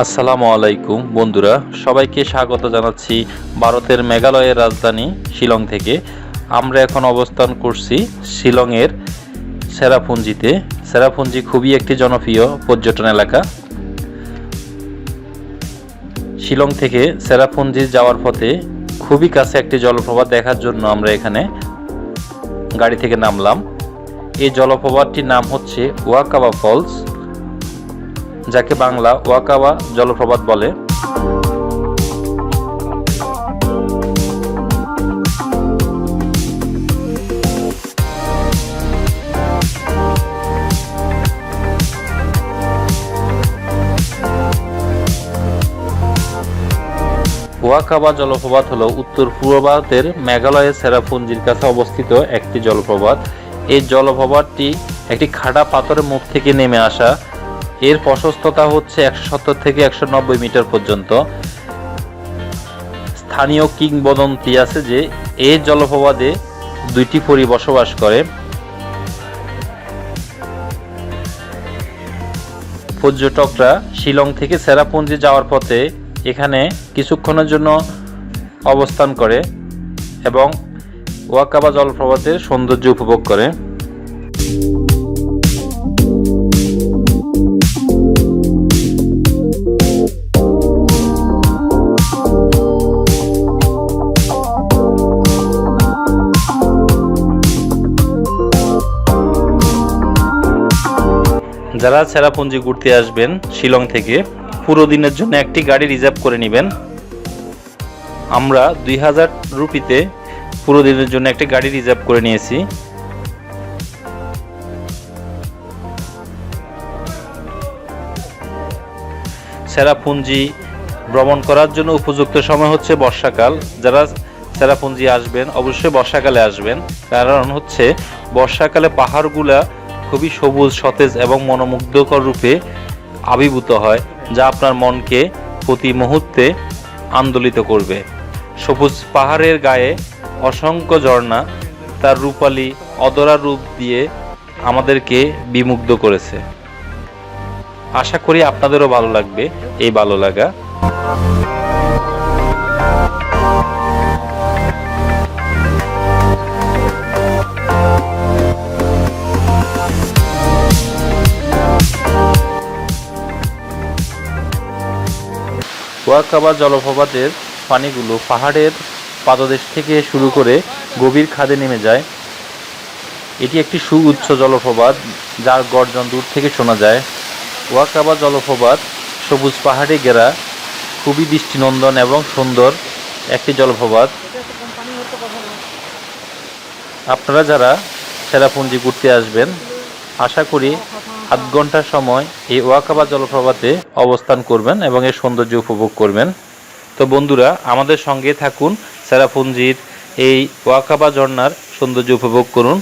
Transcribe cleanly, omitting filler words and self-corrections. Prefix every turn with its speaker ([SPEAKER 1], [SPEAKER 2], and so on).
[SPEAKER 1] আসসালামু আলাইকুম বন্ধুরা, সবাইকে স্বাগত জানাচ্ছি ভারতের মেঘালয়ের রাজধানী শিলং থেকে। আমরা এখন অবস্থান করছি শিলংয়ের চেরাপুঞ্জিতে। চেরাপুঞ্জি খুবই একটি জনপ্রিয় পর্যটন এলাকা। শিলং থেকে চেরাপুঞ্জি যাওয়ার পথে খুবই কাছে একটি জলপ্রপাত দেখার জন্য আমরা এখানে গাড়ি থেকে নামলাম। এই জলপ্রপাতটির নাম হচ্ছে ওয়াকাবা ফলস, যাকে বাংলা ওয়াকাবা জলপ্রপাত বলে। ওয়াকাবা জলপ্রপাত হলো উত্তর পূর্ব ভারতের মেঘালয়ের চেরাপুঞ্জির কাছে অবস্থিত একটি জলপ্রপাত। এই জলপ্রপাতটি একটি খাড়া পাথরের মুখ থেকে নেমে আসা। এর প্রশস্ততা হচ্ছে 170 থেকে 190 মিটার পর্যন্ত। স্থানীয় কিংবদন্তি আছে যে এই জলপ্রপাতে দুইটি পরী বসবাস করে। পর্যটকরা শিলং থেকে চেরাপুঞ্জি যাওয়ার পথে এখানে কিছুক্ষণের জন্য অবস্থান করে এবং ওয়াকাবা জলপ্রপাতের সৌন্দর্য উপভোগ করে। যারা চেরাপুঞ্জি ঘুরতে আসবেন শিলং থেকে, পুরো দিনের জন্য একটি গাড়ি রিজার্ভ করে নেবেন। আমরা 2000 রুপিতে পুরো দিনের জন্য একটি গাড়ি রিজার্ভ করে নিয়েছি। চেরাপুঞ্জি ভ্রমণ করার জন্য উপযুক্ত সময় হচ্ছে বর্ষাকাল। যারা চেরাপুঞ্জি আসবেন অবশ্যই বর্ষাকালে আসবেন, কারণ হচ্ছে বর্ষাকালে পাহাড়গুলা খুবই সবুজ, সতেজ এবং মনোমুগ্ধকর রূপে আবির্ভূত হয়, যা আপনার মনকে প্রতি মুহূর্তে আন্দোলিত করবে। সবুজ পাহাড়ের গায়ে অসংখ্য ঝর্ণা তার রূপালী অধরা রূপ দিয়ে আমাদেরকে বিমুগ্ধ করেছে। আশা করি আপনাদেরও ভালো লাগবে এই ভালো লাগা। ওয়াকাবা জলপ্রপাতের পানিগুলো পাহাড়ের পাদদেশ থেকে শুরু করে গভীর খাদে নেমে যায়। এটি একটি সুউচ্চ জলপ্রপাত, যার গর্জন দূর থেকে শোনা যায়। ওয়াকাবা জলপ্রপাত সবুজ পাহাড়ে ঘেরা খুবই দৃষ্টিনন্দন এবং সুন্দর একটি জলপ্রপাত। আপনারা যারা চেরাপুঞ্জি ঘুরতে আসবেন, আশা করি আধ ঘন্টার সময় এই ওয়াকাবা জলপ্রপাতে অবস্থান করবেন এবং এর সৌন্দর্য উপভোগ করবেন। তো বন্ধুরা, আমাদের সঙ্গে থাকুন, চেরাপুঞ্জির এই ওয়াকাবা ঝর্ণার সৌন্দর্য উপভোগ করুন।